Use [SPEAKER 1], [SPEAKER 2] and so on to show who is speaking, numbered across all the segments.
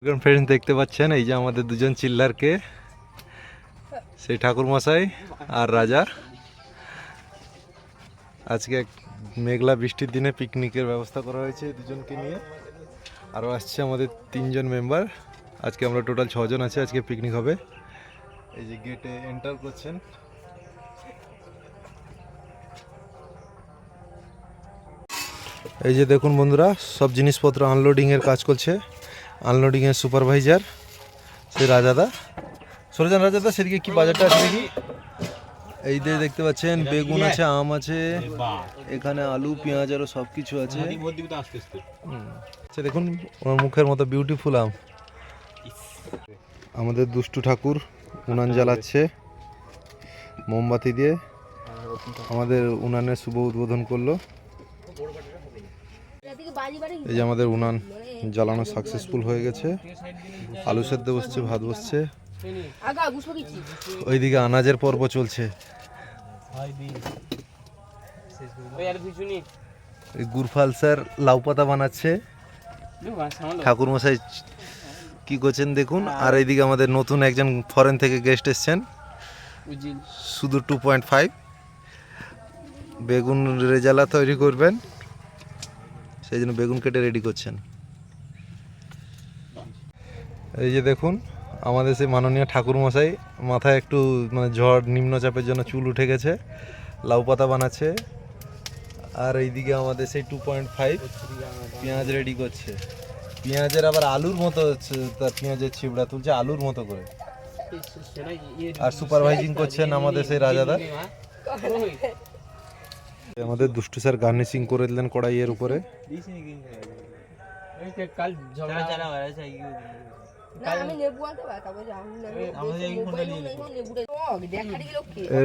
[SPEAKER 1] Friends দেখতে পাচ্ছেন এই যে আমাদের দুজন চিল্লারকে, সেই ঠাকুর মশাই আর রাজা। আজকে এক মেঘলা বৃষ্টির দিনে পিকনিকের ব্যবস্থা করা হয়েছে দুজনকে নিয়ে। আরও আসছে আমাদের 3 জন মেম্বার। আজকে আমরা টোটাল 6 জন আছে। আজকে পিকনিক হবে। এই যে গেটে এন্টার করছেন। এই যে দেখুন বন্ধুরা, সব জিনিসপত্র আনলোডিংয়ের কাজ করছে। আনলোডিংয়ের সুপারভাইজার সেই রাজাদা। সরে যান রাজাদা, সেদিকে কি বাজারটা আছে দেখি। এই যে দেখতে পাচ্ছেন বেগুন আছে, আম আছে, এখানে আলু পেঁয়াজ আরও সব কিছু আছে। দেখুন ওনার মুখের মতো বিউটিফুল আম। আমাদের দুষ্টু ঠাকুর উনান জ্বালাচ্ছে মোমবাতি দিয়ে। আমাদের উনানের শুভ উদ্বোধন করলো। এই যে আমাদের উনান জ্বালানো সাকসেসফুল হয়ে গেছে। আলু সেদ্ধ বসছে, ভাত বসছে। ওইদিকে আনাজের পর্ব চলছে। গুরফাল স্যার লাউ পাতা বানাচ্ছে। ঠাকুর মশাই কি করছেন দেখুন। আর এইদিকে আমাদের নতুন একজন ফরেন থেকে গেস্ট এসছেন, শুধু 2.5 বেগুন রেজালা তৈরি করবেন, সেই জন্য বেগুন কেটে রেডি করছেন। এই যে দেখুন আমাদের সেই মাননীয় ঠাকুর মশাই, মাথায় একটু মানে ঝড় নিম্নচাপের জন্য চুল উঠে গেছে, লাউ পাতা বানাচ্ছে। আর এইদিকে আমাদের সেই 2.5 পেঁয়াজ রেডি করছে। পেঁয়াজের আবার আলুর মতো তার পেঁয়াজের ছিবড়া তুলছে আলুর মতো করে। আর সুপারভাইজিং করছেন আমাদের সেই রাজাদা। আমাদের দুষ্টু স্যার গার্নিশিং করে দিলেন কড়াইয়ের উপরে।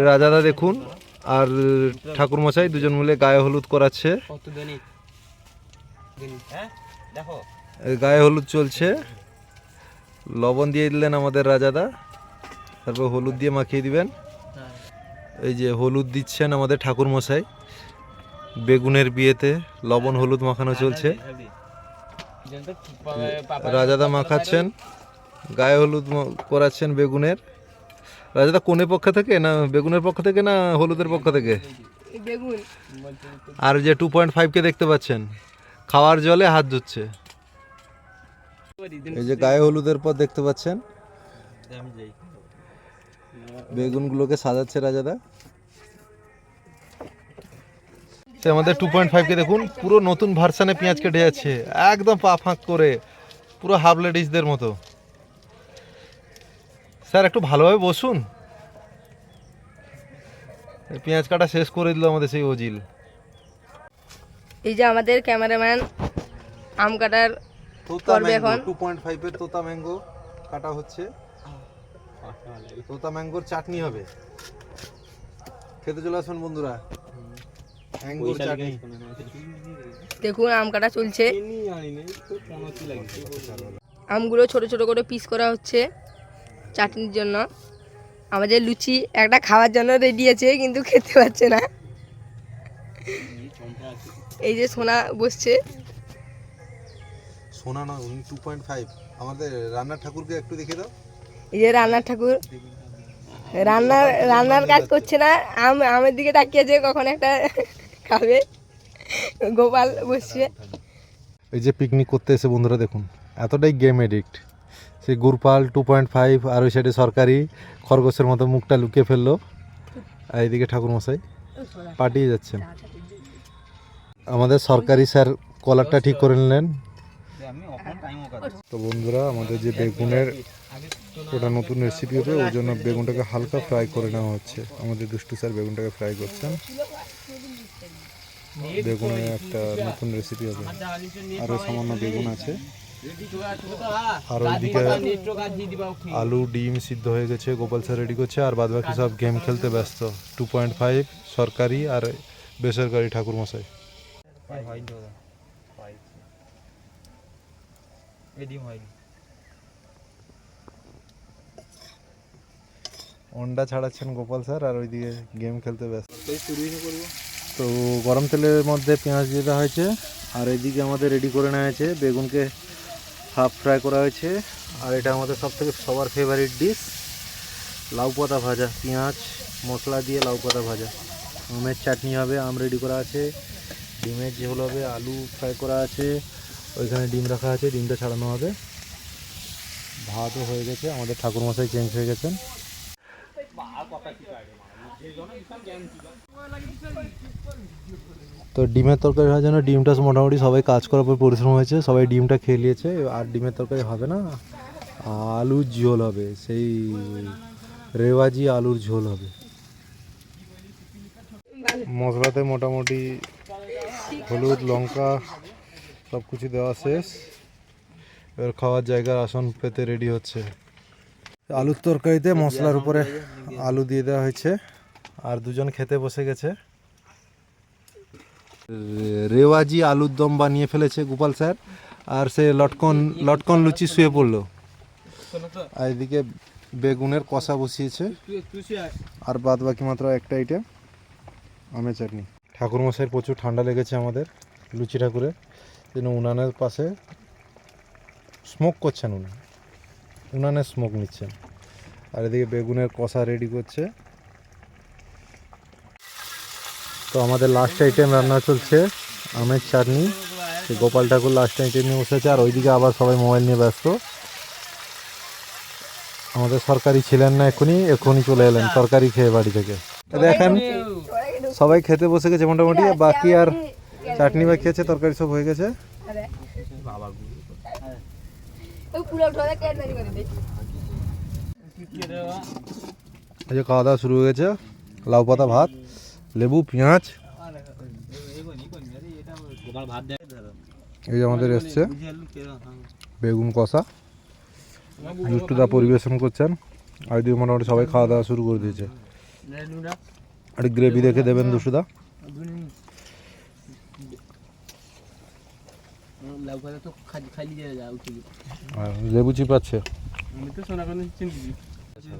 [SPEAKER 1] রাজাদা দেখুন আর ঠাকুর মশাই দুজন মিলে গায়ে হলুদ করাচ্ছে। গায়ে হলুদ চলছে। লবণ দিয়ে দিলেন আমাদের রাজাদা, তারপর হলুদ দিয়ে মাখিয়ে দিবেন। এই যে হলুদ দিচ্ছেন আমাদের ঠাকুর মশাই। বেগুনের বিয়েতে লবণ হলুদ মাখানো চলছে। রাজাদা মাখাচ্ছেন, গায়ে হলুদ করাচ্ছেন বেগুনের। রাজাদা কোনের পক্ষ থেকে না বেগুনের পক্ষ থেকে না হলুদের পক্ষ থেকে? আর যে 2.5 কে দেখতে পাচ্ছেন খাওয়ার জলে হাত ধুচ্ছে। এই যে গায়ে হলুদের পর দেখতে পাচ্ছেন বেগুনগুলোকে সাজাচ্ছে রাজাদা। আমাদের 2.5 কে দেখুন পুরো নতুন ভার্সানে পেঁয়াজ কেটে যাচ্ছে, একদম পা ফাঁক করে, পুরো হাফ লেডিসদের মতো। স্যার একটু ভালোভাবে বসুন। পেঁয়াজ কাটা শেষ করে দিল আমাদের সেই ওজিল।
[SPEAKER 2] এই যে আমাদের ক্যামেরাম্যান আম কাটার করবে এখন।
[SPEAKER 1] 2.5 এর তোতা ম্যাঙ্গো কাটা হচ্ছে। তোতা ম্যাঙ্গোর চাটনি হবে, খেতে চলে আসুন বন্ধুরা। ম্যাঙ্গোর চাটনি
[SPEAKER 2] দেখুন আম কাটা চলছে। আমগুলো ছোট ছোট করে পিস করা হচ্ছে চাটনির জন্য। আমাদের লুচি একটা খাওয়ার জন্য রেডি আছে কিন্তু খেতে পাচ্ছে না। এই যে সোনা বসছে।
[SPEAKER 1] সোনা না 2.5। আমাদের রান্নার ঠাকুরকে একটু দেখে দাও।
[SPEAKER 2] এই যে রান্নার ঠাকুর রান্নার কাজ করছে না, আমের দিকে তাকিয়েছে কখন একটা খাবে। গোপাল বসছে।
[SPEAKER 1] এই যে পিকনিক করতে এসে বন্ধুরা দেখুন এতটাই গেম এডিক্ট। সেই গুরপাল 2.5 আর ওই সাইডে সরকারি খরগোশের মতো মুখটা লুকিয়ে ফেললো। আর এইদিকে ঠাকুর মশাই পাঠিয়ে যাচ্ছেন। আমাদের সরকারি স্যার কলারটা ঠিক করে নিলেন। তো বন্ধুরা আমাদের যে বেগুনের ওটা নতুন রেসিপি হবে, ওই জন্য বেগুনটাকে হালকা ফ্রাই করে নেওয়া হচ্ছে। আমাদের দুষ্টু স্যার বেগুনটাকে ফ্রাই করছেন। বেগুনের একটা নতুন রেসিপি হবে। আরও সামান্য বেগুন আছে। আর ওইদিকে আলু ডিম সিদ্ধ হয়ে গেছে, গোপাল স্যার রেডি করছে। আর বাদ বাকি সব গেম খেলতে ব্যস্ত। 2.5 সরকারি আর বেসরকারি ঠাকুর মশাই। অন্ডা ছাড়াচ্ছেন গোপাল স্যার আর ওইদিকে গেম খেলতে ব্যস্ত। তো গরম তেলের মধ্যে পেঁয়াজ দিয়ে দেওয়া হয়েছে। আর এইদিকে আমাদের রেডি করে নেওয়া হয়েছে বেগুনকে হাফ ফ্রাই করা হয়েছে। আর এটা আমাদের সবার ফেভারিট ডিশ, লাউ পাতা ভাজা, পেঁয়াজ মশলা দিয়ে লাউ পাতা ভাজা। আমের চাটনি হবে, আম রেডি করা আছে, ডিমের ঝোল হবে, আলু ফ্রাই করা আছে, ওইখানে ডিম রাখা আছে, ডিমটা ছাড়ানো হবে। ভাতও হয়ে গেছে, আমাদের ঠাকুরমশাই চেঞ্জ হয়ে গেছেন। তো ডিমের তরকারি হওয়ার জন্য ডিমটা মোটামুটি সবাই কাজ করার পর পরিশ্রম হয়েছে, সবাই ডিমটা খেয়ে নিয়েছে। আর ডিমের তরকারি হবে না, আলুর ঝোল হবে, সেই রেওয়াজি আলুর ঝোল হবে। মশলাতে মোটামুটি হলুদ লঙ্কা সব কিছু দেওয়া শেষ। এবার খাওয়ার জায়গার আসন পেতে রেডি হচ্ছে। আলুর তরকারিতে মশলার উপরে আলু দিয়ে দেওয়া হয়েছে, আর দুজন খেতে বসে গেছে। রেওয়াজি আলুর দম বানিয়ে ফেলেছে গোপাল স্যার, আর সে লটকন লুচি শুয়ে পড়লো। আর এদিকে বেগুনের কষা বসিয়েছে, আর বাদ বাকি মাত্র একটা আইটেম আমের চাটনি। ঠাকুরমশাইয়ের প্রচুর ঠান্ডা লেগেছে আমাদের লুচি ঠাকুরের জন্য উনানের পাশে স্মোক করছেন, উনানের স্মোক নিচ্ছেন। আর এদিকে বেগুনের কষা রেডি করছে। তো আমাদের লাস্ট আইটেম রান্না চলছে আমের চাটনি। গোপাল ঠাকুর লাস্ট আইটেম নিয়ে বসেছে, আর ওইদিকে আবার সবাই মোবাইল নিয়ে ব্যস্ত। আমাদের সরকারি ছিলেন না, এক্ষুনি চলে এলেন সরকারি খেয়ে বাড়ি থেকে। দেখেন সবাই খেতে বসে গেছে মোটামুটি, বাকি আর চাটনি বাকি আছে, তরকারি সব হয়ে গেছে। এই যে খাওয়া দাওয়া শুরু হয়ে গেছে, লাউ পাতা ভাত, লেবু পেঁয়াজ। এই যে আমাদের এসছে বেগুন কষা, দুষ্টুদা পরিবেশন করছেন। আর এদিকে মোটামুটি সবাই খাওয়া দাওয়া শুরু করে দিয়েছে। আর গ্রেভি দেখে দেবেন দুষ্টুদা। লেবু চিপাচ্ছে।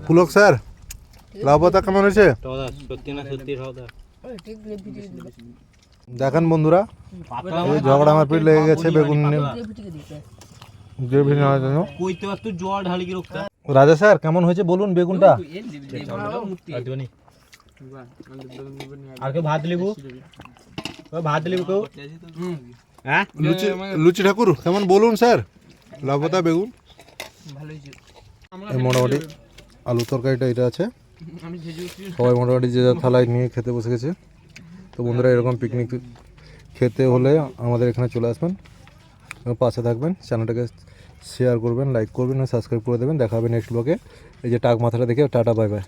[SPEAKER 1] পুলক স্যার, লাউ পাতা কেমন হয়েছে দেখেন বন্ধুরা। ঝগড়া মারপিট লেগে গেছে বেগুন গ্রেভি নেওয়ার জন্য। রাজা স্যার কেমন হয়েছে বলুন বেগুনটা? আর কেউ ভাত লেবু কেউ? লুচি ঠাকুর কেমন বলুন স্যার? লাউ পাতা বেগুন মোটামুটি আলু তরকারিটা এটা আছে। সবাই মোটামুটি যে যার থালায় নিয়ে খেতে বসে গেছে। তো বন্ধুরা এরকম পিকনিক খেতে হলে আমাদের এখানে চলে আসবেন, পাশে থাকবেন, চ্যানেলটাকে শেয়ার করবেন, লাইক করবেন, সাবস্ক্রাইব করে দেবেন। দেখা হবে নেক্সট ব্লগে। এই যে টাক মাথাটা দেখে টাটা, বাই বাই।